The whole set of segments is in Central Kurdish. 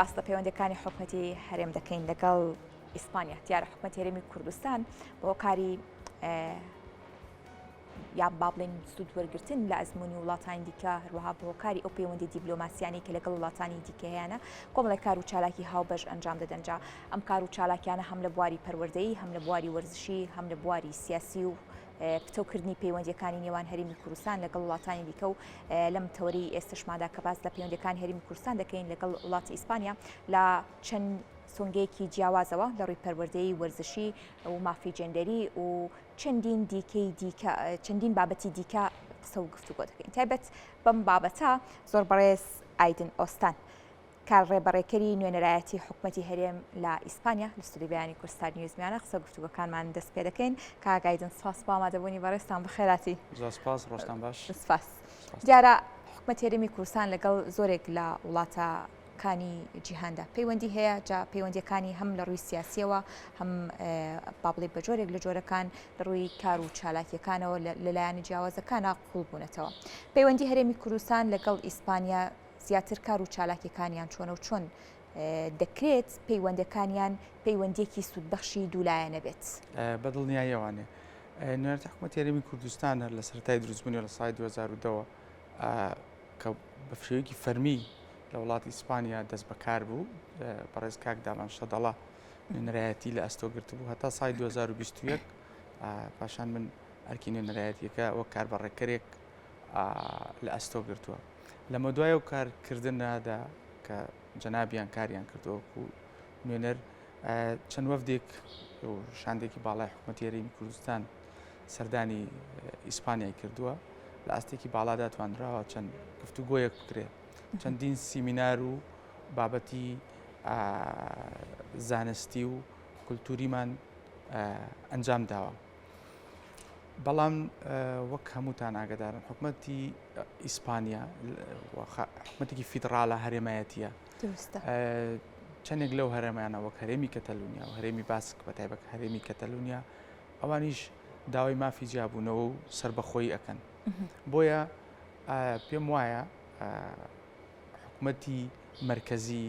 ئاستە پەیوەندەکانی حکوومەتی هەرێم دەکەین لەگەڵ ئیسپانیا دیارە حکوومەتی هەرێمی کوردستان بۆ کاری یا با بڵێن سوود وەرگرتن لە ئەزمموی وڵاتانی دیکە هەروەها بۆ کاری ئەو پەیوەندی دیبلۆماسیانی کە لەگەڵ وڵاتانی دیکەیانە کۆمەڵی کار و چالاکی هاوبەش ئەنجام دەدەنجا ئەم کار و چالاکیانە هەم لە بواری پەروەردەیی هەم لە بواری وەرزشی هەم لە بواری سیاسی و پتەوکردنی پەیوەندیەکانی نێوان هەرێمی کوردستان لەگەڵ وڵاتانی دیکە و لەم تەوەری ئێستشمادا کە باس لە پەیوەندیەکانی هەرێمی کوردستان دەکەین لەگەڵ وڵاتی ئیسپانیا لە چەند سۆنگەیەکی جیاوازەوە لە ڕووی پەروەردەیی وەرزشی و مافی جێندەری و چەندین بابەتی دیکە قسە و گفتوگۆ دەکەین تایبەت بەم بابەتە زۆر بەڕێز ئایدن ئۆستان کار ڕێبەڕێکەری نوێنەرایەتی حکوومەتی هەرێم لە ئیسپانیا لە ستودیۆی بەیانی کوردستان نیوزمیانە قسە گفتوگۆکانمان دەست پێ دەکەین کاگایدن سپاس بۆ ئامادەبوونی بەڕێستان بەخێراتی سپاس ڕۆژتان باش سپاس دیارە حکوومەتی هەرێمی کوردستان لەگەڵ زۆرێک لە وڵاتەکانی جیهاندا پەیوەندی هەیە جا پەیوەندیەکانی هەم لە ڕووی سیاسیەوە هەم با بڵێ بە جۆرێک لە جۆرەکان لە ڕووی کار و چالاکیەکانەوە لەلایەنی جیاوازەکانە قوڵ بوونەتەوە پەیوەندی هەرێمی کوردستان لەگەڵ ئیسپانیا زیاتر کار و چالاکیەکانیان چۆنە و چۆن دەکرێت پەیوەندەکانیان پەیوەندێکی سوودبەخشی دوولایەنە بێت بەدڵنیایەوانێ نوێنەرەتی حکوومەتی هەرێمی کوردستان هەر لە سەرەتای دروستبوونی لە ساڵی 2002 کە بە شێوەیەکی فەرمی لە وڵاتی ئیسپانیا دەست بەکار بوو بەڕێز کاک داڵان شەدەڵا نوێنەرایەتی لە ئەستۆگرت بوو هەتا ساڵی 2021 پاشان من ئەرکی نوێنەرایەتیەکە وەک کاربەڕێکەرێک لە ئەستۆ گرتووە لەمە دوایە و کارکردندا کە جەنابیان کاریان کردووەکو نوێنەر چەند وەفدێک شاندێکی باڵای حکوومەتی هەرێمی کوردستان سەردانی ئیسپانیای کردووە لە ئاستێکی باڵادا توانراوە چەند گفتوگۆیەک بکرێت چەندین سیمینار و بابەتی زانستی و کولتوریمان ئەنجام داوە بەڵام وەک هەمووتان ئاگدارن حکوومەتی ئیسپانیا حکوومەتێکی فیدراالە هەرێمایەتیە چەندێک لەو هەرێمانە وەک هەرێمی کەتەلونیا و هەرێمی باسک بە تایبەت هەرێمی کەتەلونیا ئەوانیش داوای مافی جیابوونەوە و سربەخۆیی ئەەکەن بۆیە پێم وایە حکوومەتی مرکزی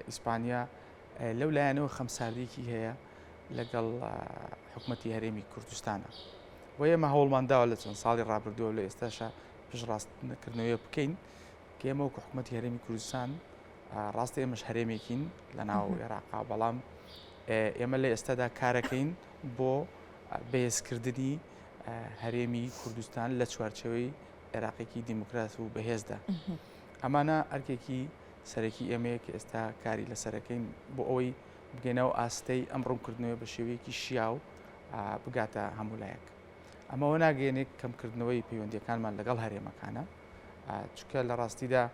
ئیسپانیا لەو لایەنەوە خەمساردێکی هەیە لەگەڵ حکوومەتی هەرێمی کوردستانە بۆ ئێمە هەوڵمانداوە لە چەند ساڵی ڕابردووە لە ئێستاشە پشتڕاستکردنەوەی بکەین کە ئێمە وەکو حکوومەتی هەرێمی کوردستان ڕاستی ئێمەش هەرێمێکین لە ناو عێراقا بەڵام ئێمە لە ئێستادا کارەکەین بۆ بەهێزکردنی هەرێمی کوردستان لە چوارچەوەی عێراقێکی دیموکراسی و بەهێزدا ئەمانە ئەرکێکی سەرەکی ئێمەیە کە ئێستا کاری لەسەرەکەین بۆ ئەوەی بگەینەوە ئاستەی ئەم ڕوونکردنەوەی بە شێوەیەکی شیاو بگاتە هەمولایەک ئەمەوە ناگەێنێک کەمکردنەوەی پەیوەندیەکانمان لەگەڵ هەرێمەکانە چکە لە ڕاستیدا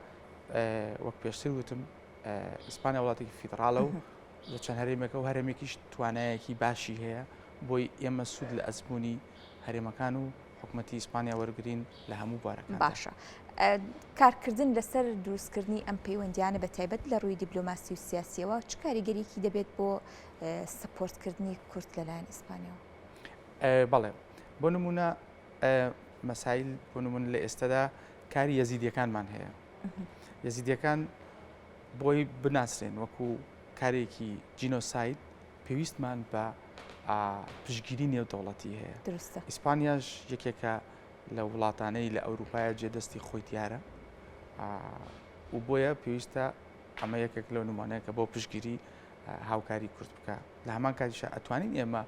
وەک پێشتر وتم ئیسپانیا وڵاتێکی فیدراالە و لە چەند هەرێمێکە و هەرێمێکیش توانایەکی باشی هەیە بۆی ئێمە سوود لە ئەزمموی هەرێمەکان و حکوومەتی ئیسپانیا وەرگین لە هەموو بارەکان باشە کارکردن لەسەر دروستکردنی ئەم پەیوەندیانە بە تایبەت لە ڕووی دیبلۆماسی و سیاسیەوە چ کاریگەریەکی دەبێت بۆ سپۆرتکردنی کورد لەلایەن ئیسپانیاوە بەڵێ بۆ نمونە مەسایل بۆ نمونە لە ئێستادا کاری یەزیدیەکانمان هەیە یەزیدیەکان بۆی بناسرێن وەکو کارێکی جینۆساید پێویستمان بە پشگیری نێودەوڵەتی هەیە ئیسپانیاش یەکێکە لە وڵاتانەی لە ئەوروپایە جێدەستی خۆی دیارە و بۆیە پێویستە ئەمە یەکێک لەو نمونەیە کە بۆ پشگیری هاوکاری کورد بکە لە هەمان کاتیشە ئەتوانین ئێمە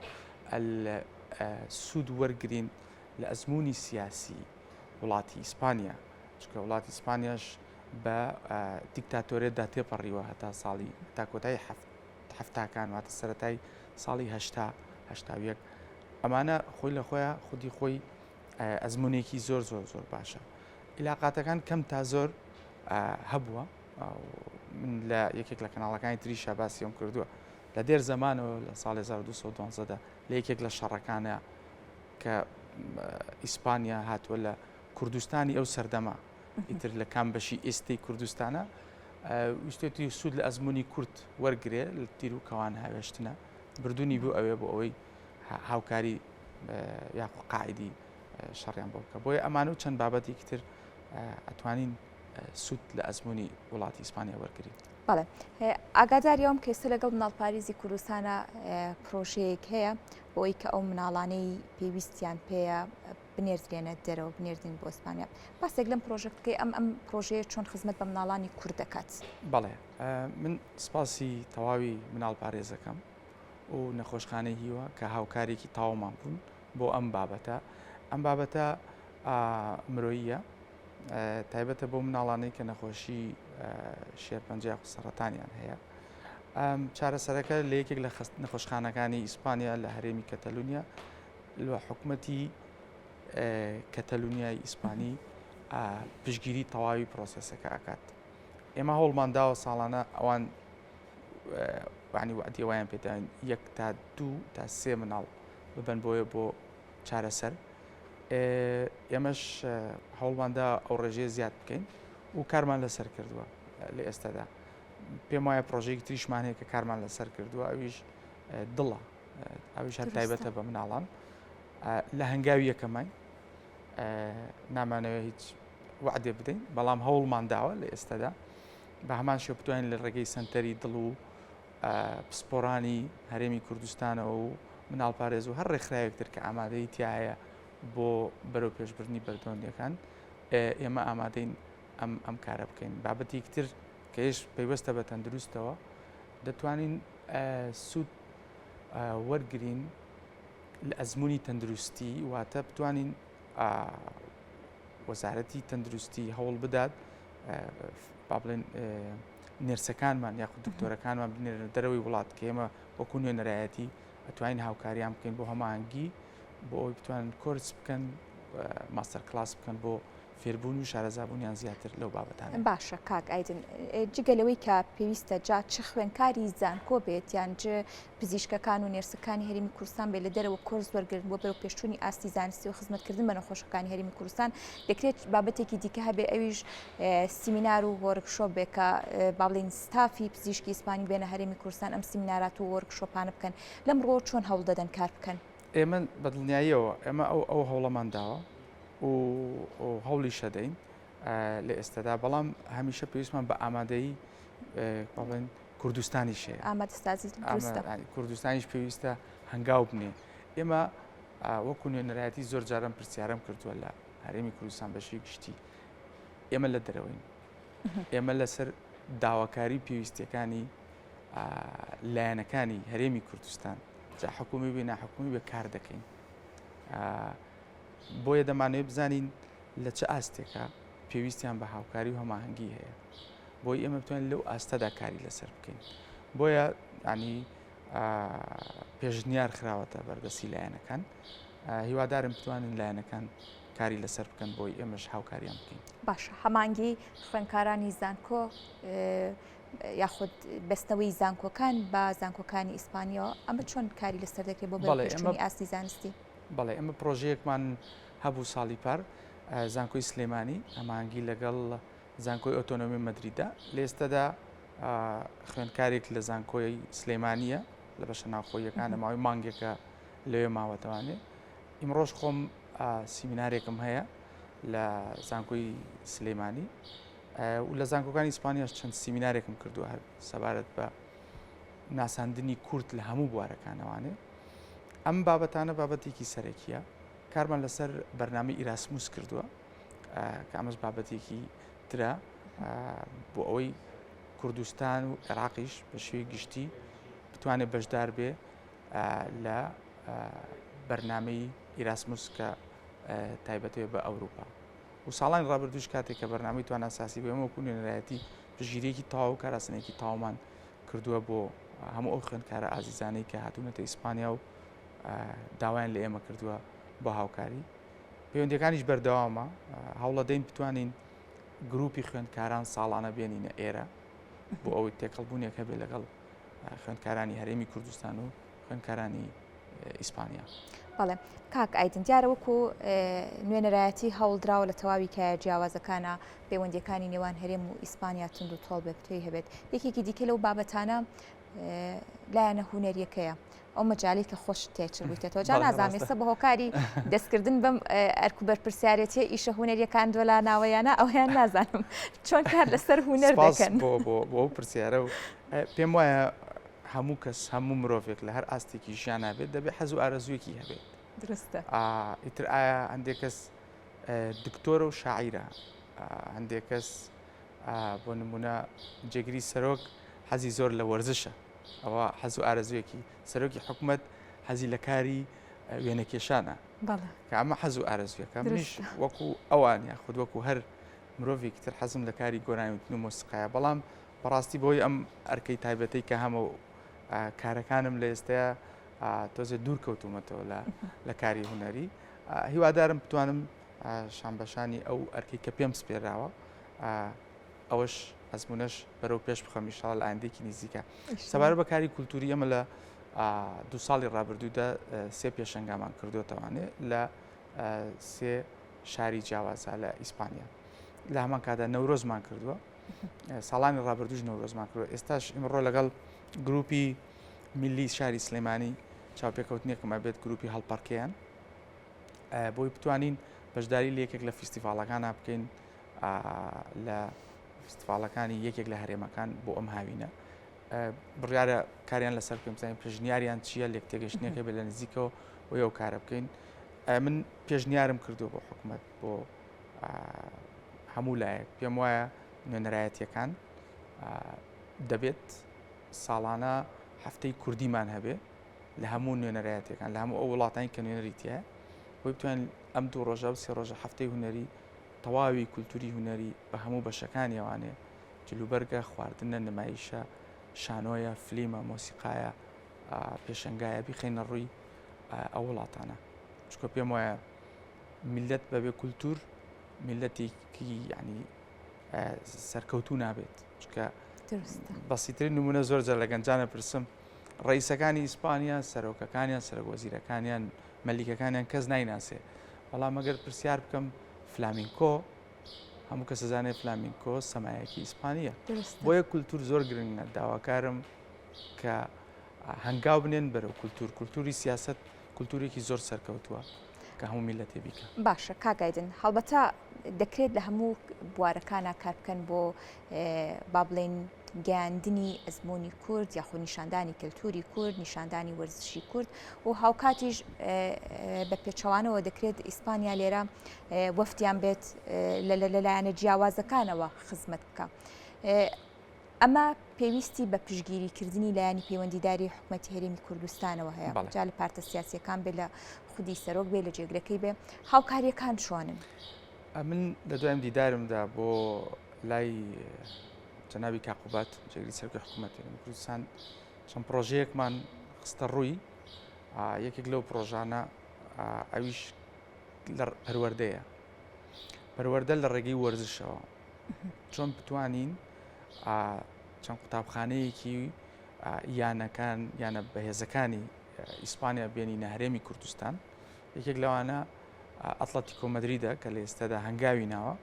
سوود وەرگرین لە ئەزمموی سیاسی وڵاتی ئیسپانیا چکە وڵاتی ئیسپانیاش بە دیکتاتۆرێتدا تێپەڕیوە هەتا ساڵی تا کۆتایی هەفتاکان واتە سەرەتای ساڵی هەشتاویەک ئەمانە خۆی لە خۆیان خودی خۆی ئەزمموونێکی زۆر باشە علاقاتەکان کەم تا زۆر هەبووە من لە یەکێک لە کەناڵەکانی تریشە باسیەم کردووە لە دێر زەمانەوە لە ساڵی 1212دا لە یەکێک لە شەڕەکانە کە ئیسپانیا هاتووە لە کوردستانی ئەو سەردەما ئیتر لە کام بەشی ئێستەی کوردستانە ویستێتی سوود لە ئەزمموی کورد وەرگێ لە تیر و کەوان هاوێشتنە بردوونی بوو ئەوێ بۆ ئەوەی هاوکاری یاخو قاعدی شەڕیان بۆ بکە بۆیە ئەمانە و چەند بابەتێکی تر ئەتوانین سوود لە ئەزمموی وڵاتی ئیسپانیا وەرگین بەڵێ ئاگاداریەوەم کێسە لەگەڵ مناڵپارێزی کوردستانە پرۆژەیەک هەیە بۆی کە ئەو مناڵانەی پێویستیان پێەیە بنێردرێنە دەرەوە بنێردین بۆ ئیسپانیا باسێک لەم پرۆژەکەی ئەم پرۆژەیە چۆن خزمەت بە مناڵانی کورد دەکات. بەڵێ من سپاسی تەواوی مناڵپارێزەکەم و نەخۆشخانەی هیوە کە هاوکارێکی تاوامان بوون بۆ ئەم بابەتە. ئەم بابەتە مرۆییە تایبەتە بۆ مناڵانەی کە نەخۆشی شێرپەنجە سەرەتانیان هەیە. چارەسەرەکە لە یەکێک لە نەخۆشخانەکانی ئیسپانیا لە هەرێمی کەتەلونیا لە حکوومەتی کەتەلونیای ئیسپانی پشگیری تەواوی پرۆسەسەکە ئاکات. ئێمە هەوڵمانداوە ساڵانە ئەوان وعدی وایان پێدان 1 تا 2 تا 3 مناڵ ببەن بۆیە بۆ چارەسەر. ئێمەش هەوڵماندا ئەو ڕێژەیە زیاد بکەین و کارمان لەسەر کردووە لە ئێستادا. پێم وایە پرۆژەیەکی تریشمان هەیە کە کارمان لەسەر کردووە ئەویش دڵە ئەویش هەر تایبەتە بە مناڵان لە هەنگاوی یەکەمای نامانەوە هیچ وعدێ بدەین بەڵام هەوڵمان داوە لە ئێستادا بە هەمان شێوە بتوانین لە ڕێگەی سنتەری دڵ و پسپۆرانی هەرێمی کوردستانەوە و مناڵپارێز و هەر ڕێکخراوێکتر کە ئامادەی تایە بۆ بەرەو پێشبردننی بەردۆندیەکان ئێمە ئامادەین ئەم کارە بکەین. بابەتی تر کەش پەیوەستە بە تەندروستەوە دەتوانین سوود وەرگرین لە ئەزمموی تەندروستی واتە بتوانین وەزارەتی تەندروستی هەوڵ بدات با بڵێن نرسەکانمان یاخود دکتۆرەکانمان بنێرە دەرەوەی وڵات کە ئێمە وەکو نوێنەرایەتی ئەتوانین هاوکاریان بکەین بۆ هەماهەنگی بۆ ئەوی بتوانن کۆرس بکەن ماستەر کلاس بکەن بۆ فێربوون و شارەزابوونیان زیاتر لەو بابەتانە. باشە کاک ئایدن جگەلەوەی کە پێویستە جا چ خوێنکاری زانکۆ بێت یان پزیشکەکان و نێرسەکانی هەرێمی کوردستان بێت لە دەرەوە کۆرس وەرگرتن بۆ بەرەو پێشچوونی ئاستی زانستی و خزمەتکردن بە نەخۆشەکانی هەرێمی کوردستان دەکرێت بابەتێکی دیکە هەبێ ئەویش سیمینار و وەرکشۆپ بێت کە با بڵێن ستافی پزیشکی ئیسپانی بێنە هەرێمی کوردستان ئەم سیمینارات و وەرکشۆپانە بکەن لەمڕۆ چۆن هەوڵ دەدەن کار بکەن. ئێمە بەدڵنیاییەوە ئێمە ئەو هەوڵەمان داوە و هەوڵی شەدەین لە ئێستادا بەڵام هەمیشە پێویستمان بە ئامادەی بڵێن کوردستانی شەیە کوردستانیش پێویستە هەنگاو بنێ. ئێمە وەکو نوێنەرایەتی زۆر جارم پرسیارم کردووە لە هەرێمی کوردستان بەشی گشتی ئێمە لە دەرەوەین ئێمە لەسەر داواکاری پێویستیەکانی لایەنەکانی هەرێمی کوردستان جا حکومی بێ ناحکومی بە کار دەکەین بۆیە دەمانوێت بزانین لە چه ئاستێکە پێویستیان بە هاوکاری و هەماهەنگی هەیە بۆی ئێمە بتوانین لەو ئاستەدا کاری لەسەر بکەین. بۆیە ینی پێشنیار خراوەتە بەردەسی لایەنەکان هیوادارم بتوانین لایەنەکان کاری لەسەر بکەن بۆی ئێمەش هاوکاریان بکەین. باشە هەمانگی خوێندکارانی زانکۆ یاخود بەستەوەی زانکۆکان بە زانکۆکانی ئیسپانیەوە ئەمە چۆن کاری لەسەر دەکرێت بۆ بەپێشچوونی ئاستی زانستی؟ بەڵێ ئەمە پرۆژەیەکمان هەبوو ساڵی پار زانکۆی سلێمانی ئەمانگی لەگەڵ زانکۆی ئۆتۆنۆمی مەدریددا لە ئێستادا خوێندکارێک لە زانکۆی سلێمانیە لە بەشە ناوخۆیەکانە ماوەی مانگێکە لەوێ ماوەتەوانێ. ئیمڕۆژ خۆم سیمینارێکم هەیە لە زانکۆی سلێمانی و لە زانکۆکانی ئیسپانیاش چەند سیمینارێکم کردووە هەر سەبارەت بە ناساندنی کورد لە هەموو بوارەکانەوانێ. ئەم بابەتانە بابەتێکی سەرەکیە کارمان لەسەر بەرنامەی ئیراسموس کردووە کە ئەمەش بابەتێکی ترە بۆ ئەوەی کوردستان و عێراقیش بە شێوەی گشتی بتوانێت بەشدار بێ لە بەرنامەی ئیراسموس کە تایبەتەوە بە ئەوروپا و ساڵانی ڕابردووش کاتێک کە بەرنامەی توان ئاساسی بۆ ئێمە وەکو نوێنەرایەتی پژگیرێکی تەواو و کاراسنێکی تاوامان کردووە بۆ هەموو ئەو خوێندکارە ئازیزانەی کە هاتوونەتە ئیسپانیا و داوایان لە ئێمە کردووە بۆ هاوکاری. پەیوەندیەکانیش بەردەوامە هەوڵە دەین بتوانین گروپی خوێندکاران ساڵانە بێنینە ئێرە بۆ ئەوەی تێکەڵبوونێک هەبێ لەگەڵ خوێندکارانی هەرێمی کوردستان و خوێندکارانی ئیسپانیا. بەڵێ کاک ئایدن دیارە وەکو نوێنەرایەتی هەوڵدراوە لە تەواوی کە جیاوازەکانە پەیوەندیەکانی نێوان هەرێم و ئیسپانیا تند و تۆڵ بێ بتوی هەبێت. یەکێکی دیکە لەو بابەتانە لایەنە هونەریەکەیە ئەو مەجای کە خۆش تێچر بوویتەوە جا نازانێستا بە هۆکاری دەستکردن بەم ئەرک و بەرپرسیارەتیە ئیشە هوەریەکان دۆلا ناوەیانە ئەویان نازانم چۆن کار لەسەر هوەر دەکەن بۆ پرسیارە و پێم وایە هەموو کەس هەموو مرۆڤێک لە هەر ئاستێکی ژیان هەبێت دەبێت حەز و ئارەزوویەکی هەبێت درستە ئیتر ئایا هەندێک کەس دکتۆرە و شاعیرە هەندێک کەس بۆ نمونە جێگری سەرۆک حەزی زۆر لە وەرزشە ئەوە حەز و ئارەزوویەکی سەرۆکی حکوومەت حەزی لە کاری وێنەکێشانە کە ئەمە حەز و ئارەزویەکە منیش وەکو ئەوان یاخود وەکو هەر مرۆڤێکی تر حەزم لە کاری گۆرانیوتن و مۆسیقایە بەڵام بەڕاستی بۆی ئەم ئەرکەی تایبەتەی کە هەمە کارەکانم لە ئێستەیە تۆزێ دوور کەوتومەتەوە لە کاری هوەری هیوادارم بتوانم شانبەشانی ئەو ئەرکەی کە پێم سپێراوە ئەوەش ئەزمونەش بەرەو پێش بخەم ئینشاڵڵا لە ئایندێکی نزیکە سەبارەت بە کاری کولتوری ئەمە لە 2 ساڵی ڕابردوودا 3 پێشەنگامان کردوتەوانێ لە 3 شاری جیاوازە لە ئیسپانیا لە هەمان کادا نەورۆزمان کردووە ساڵانی ڕابردووش نەورۆزمان کردووە ئێستاش ئمڕۆ لەگەڵ گروپی میلی شاری سلێمانی چاوپێکەوتنیەکەمە بێت گروپی هەڵپەرکەیان بۆی بتوانین بەشداری لە یەکێک لە فیستیڤالەکانە بکەین لە فستیڤالەکانی یەکێک لە هەرێمەکان بۆ ئەم هاوینە بڕیارە کاریان لەسەر پێم بزانین پێشنیاریان چییە لێک تێگەشتنیەکە بێت لە نزیکەوە و ئەو کارە بکەین من پێشنیارم کردو بۆ حکوومەت بۆ هەموو لایەک پێم وایە نوێنەرایەتیەکان دەبێت ساڵانە هەفتەی کوردیمان هەبێ لە هەموو نوێنەرایەتەکان لە هەموو ئەو وڵاتانی کە نوێنەریتیە بۆی بتوانین ئەم 2 ڕۆژە و 3 ڕۆژە هەفتەی هوەری تەواوی کولتوری هوەری بە هەموو بەشەکانی ئەوانێ جلوبەرگە خواردنە نمایشە شانۆیە فلیمە مۆسیقایە پێشەنگایە بیخینە ڕووی ئەو وڵاتانە چکە پێم وایە میلەت بەبێ کولتور میلەتێکی یعنی سەرکەوتوو نابێت چکە بەسیترین نمونە زۆر جار لە گەنجانە پرسم ڕئیسەکانی ئیسپانیا سەرۆکەکانیان سەرۆکوەزیرەکانیان مەلیکەکانیان کەس نایناسێ بەڵام ئەگەر پرسیار بکەم فلامینکۆ هەموو کەس دەزانێت فلامینکۆ سەمایەکی ئیسپانیە بۆیە کولتور زۆر گرنگە داواکارم کە هەنگاو بنێن بەرەو کولتوری سیاست کولتورێکی زۆر سەرکەوتووە کە هەموو میلەتێ بیکە باشە کاگایدن هەڵبەتە دەکرێت لە هەموو بوارەکانە کار بکەن بۆ با بڵێن گەیاندنی ئەزمموی کورد یاخۆ نیشاندانی کللتوری کورد نیشاندانی وەرزشی کورد و هاوکاتیش بە پێچەوانەوە دەکرێت ئیسپانیا لێرە وەفتیان بێت لەلایەنە جیاوازەکانەوە خزمەت بکە. ئەمە پێویستی بە پشگیریکردنی لایانی پەیوەندیداری حکوومەتی هەرێمی کوردستانەوە هەیە جا لە پارتە سیاسیەکان بێ لە خودی سەرۆک بێ لە جێگرەکەی بێ هاوکاریەکان چۆنن؟ من لە دواییم دیدارمدا بۆ لای جەنابی کاقوبات جێگری سەرۆکی حکوومەتی هەرێمی کوردستان چەند پرۆژەیەکمان خستە ڕووی یەکێک لەو پرۆژانە ئەویش لە پەروەردە لە ڕێگەی وەرزشەوە چۆن بتوانین چەند قوتابخانەیەکی یانەکان یانە بەهێزەکانی ئیسپانیا بێنینە هەرێمی کوردستان یەکێک لەوانە ئەتلەتیکۆ مەدریدە کە لە ئێستادا هەنگاوی ناوە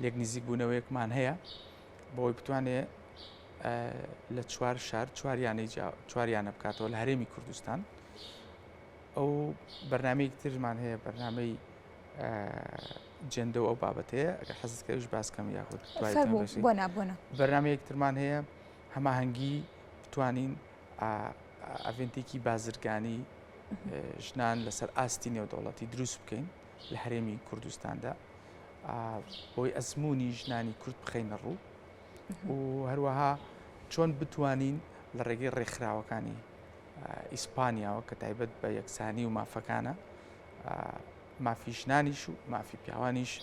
لێک نزیک بوونەوەیەکمان هەیە بۆی بتوانێت لە 4 شار چواریانە بکاتەوە لە هەرێمی کوردستان ئەو بەرنامەیەکی ترمان هەیە بەرنامەی جێندە و ئەو بابەتەیە ئەگەر حەزت باسکەم یاخود بەرنامەیەک ترمان هەیە هەماهەنگی بتوانین ئەڤنتێکی بازرگانی ژنان لەسەر ئاستی نێودەوڵەتی دروست بکەین لە هەرێمی کوردستاندا بۆی ئەزمموی ژنانی کورد بخەینە ڕوو و هەروەها چۆن بتوانین لە ڕێگەی ڕێکخراوەکانی ئیسپانیاوە کە تایبەت بە یەکسانی و مافەکانە مافی ژنانیش و مافی پیاوانیش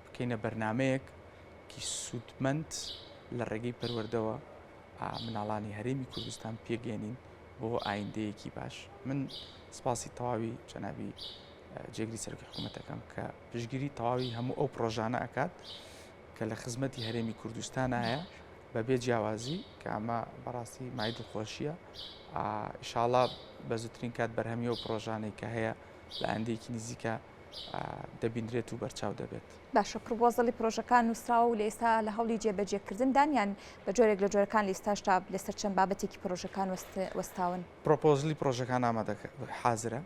بکەینە بەرنمەیەکی سوودمەند لە ڕێگەی پەروەردەوە مناڵانی هەرێمی کوردستان پێگەێنین بۆ ئایندەیەکی باش. من سپاسی تەواوی جەنابی جێگری سەرۆکی حکوومەتەکەم کە پشگیری تەواوی هەموو ئەو پرۆژانە ئەکات کە لە خزمەتی هەرێمی کوردستان هەیە بەبێ جیاوازی کە ئەمە بەڕاستی مای دڵخۆشیە ئینشاڵڵا بە زووترین کات بەرهەمی ئەو پرۆژانەی کە هەیە لە ئایندەیەکی نزیکە دەبیندرێت و بەرچاو دەبێت. باشە پرۆپۆزەڵی پرۆژەکان نووسراوە و لە ئێستا لە هەوڵی جێبەجێکردندان یان بە جۆرێک لە جۆرەکان لە ئێستاشتا لەسەر چەند بابەتێکی پرۆژەکان وەستاون. پرۆپۆزلی پرۆژەکان ئامادە حازرە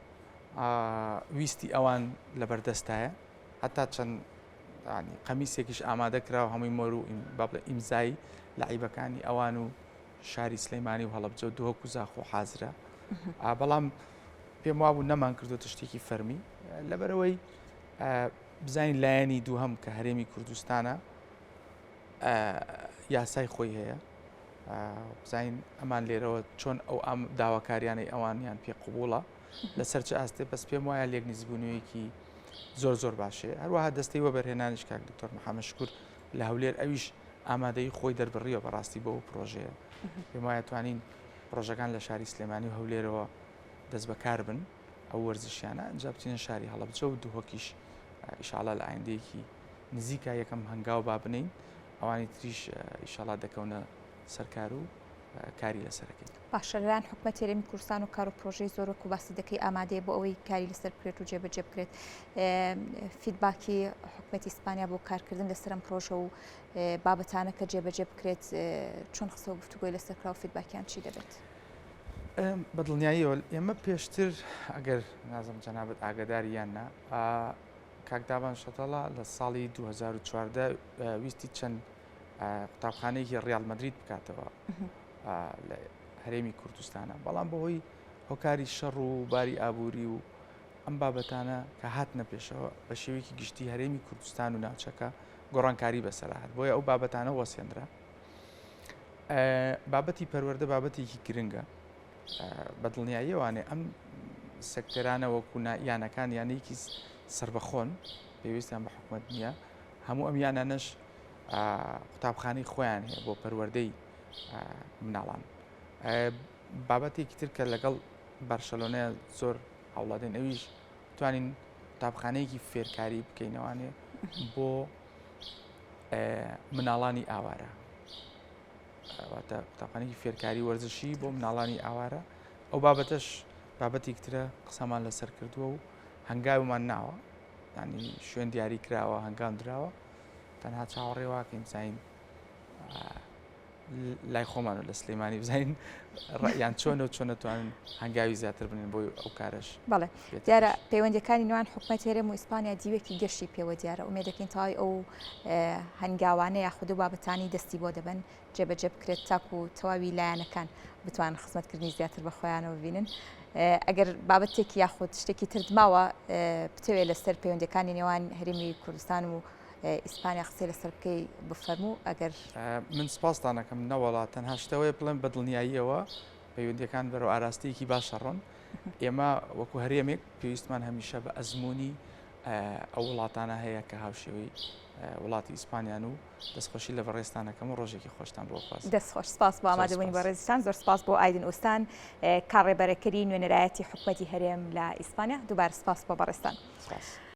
ویستی ئەوان لە بەردەستایە هەتا چەند قەمیسێکیش ئامادە کراوە هەمووی مۆر و ئیمزایی لە عیبەکانی ئەوان و شاری سلەیمانی و هەڵەبجە و دۆک و زاخۆ حازرە بەڵام پێم وابوو نەمان کردوتە شتێکی فەرمی لەبەرەوەی بزانین لایەنی دووهەم کە هەرێمی کوردستانە یاسای خۆی هەیە بزانین ئەمان لێرەوە چۆن ئەو ئەم داواکاریانەی ئەوانیان پێ قوبوڵە لەسەر چ ئاستێ بەس پێم وایە لێک نزیبوونەوەیەکی زۆر باشێ هەروەها دەستەی وەبەرهێنانیش کاک دکتۆر محەممەد شکور لە هەولێر ئەویش ئامادەی خۆی دەربڕیەوە بەڕاستی بۆ پرۆژەیە پێم وایە توانین پرۆژەکان لە شاری سلێمانی و هەولێرەوە دەست بەکار بن ئەو وەرزشیانە ئەنجا بچینە شاری هەڵەبجە و دووهۆکیش ئیشاڵا لە ئایندەیەکی نزیکە یەکەم هەنگاو با بنین ئەوانی تریش ئیشاڵا دەکەونە سەرکار و کاری لەسەرەکەی باشە لەلایەن حکومەت هەرێمی کوردستان و کار و پرۆژەی زۆرەک و باسی دەکەی ئامادەیە بۆ ئەوەی کاری لەسەر بکرێت و جێبەجێ بکرێت فیدباکی حکومەتی ئیسپانیا بۆ کارکردن لەسەر ئەم پرۆژە و بابەتانە کە جێبەجێ بکرێت چۆن خستەوە گفتوگۆی لەسەر کراوە فیدباکیان چی دەبێت؟ بەدڵنیاییەوە ئێمە پێشتر ئەگەر نازم جەنابەت ئاگداری یاننا کاکدابان شەتەڵا لە ساڵی 2014 ویستی چەند قوتابخانەیەکی ڕیال مەدرید بکاتەوە لە هەرێمی کوردستانە بەڵام بەهۆی هۆکاری شەڕ و باری ئابووری و ئەم بابەتانە کە هاتنە پێشەوە بە شێوەیەکی گشتی هەرێمی کوردستان و ناوچەکە گۆڕانکاری بەسەرهات بۆیە ئەو بابەتانە وەسێنرا بابەتی پەروەردە بابەتێکی گرنگە بەدڵنیاییەوانێ ئەم سەکتەرانە وەکو یانەکان یانەیەکی سربەخۆن پێویستیان بە حکومەت نییە هەموو ئەم یانانەش قوتابخانەی خۆیان هەیە بۆ پەروەردەی مناڵان بابەتێکی تر کە لەگەڵ بارشەلۆنەیە زۆر هەوڵادێن ئەویش توانین قوتابخانەیەکی فێرکاری بکەینەوانێ بۆ مناڵانی ئاوارە واتە قوتابخانەیەکی فێرکاری وەرزشی بۆ مناڵانی ئاوارە ئەو بابەتەش بابەتێک ترە قسەمان لەسەر کردووە و هەنگاومان ناوە ینی شوێن دیاری کراوە هەنگام درراوە تەنها چاوەڕێواکەین بزانین لای خۆمان و لە سلەیمانی بزانین یان چۆن نەتوانن هەنگاوی زیاتر بنین بۆی ئەو کارش بەڵێ دیارە پەیوەندیەکانی نێوان حکومەت هەرێم و ئیسپانیا دیوێکی گەشتی پێوە دیارە ئومێدەکەین تاوای ئەو هەنگاوانە یاخود و بابەتانی دەستی بۆ دەبن جێبەجێ بکرێت تاکو و تەواوی لایەنەکان بتوان خزمەتکردنی زیاتر بە خۆیانەوە ببینن ئەگەر بابەتێکی یاخود شتێکی تردماوە بتەوێت لەسەر پەیوەندەکانی نێوان هەرێمی کوردستان و ئیسپانیا قسەی لەسەر بکەی بفەرموو ئەگەر من سپاسدانەکەم نەوەڵات تەنها شتەوەی بڵێن بەدڵنیاییەوە پەیوەندیەکان بەرەو ئاراستەیەکی باشەڕۆن ئێمە وەکو هەرێمێک پێویستمان هەمیشە بە ئەزمموی ئەو وڵاتانە هەیە کە هاوشێوەی وڵاتی ئیسپانیان و دەستخۆشی لە بەڕێستانەکەم و ڕۆژێکی خۆشتان بۆ خواست دەستخۆش سپاس بۆ ئامادەبوونی بەڕێزستان زۆر سپاس بۆ ئایدن ئوستان کاڕێبەرەکەری نوێنەرایەتی حکومەتی هەرێم لە ئیسپانیا دووبارە سپاس بۆ بەڕێستان.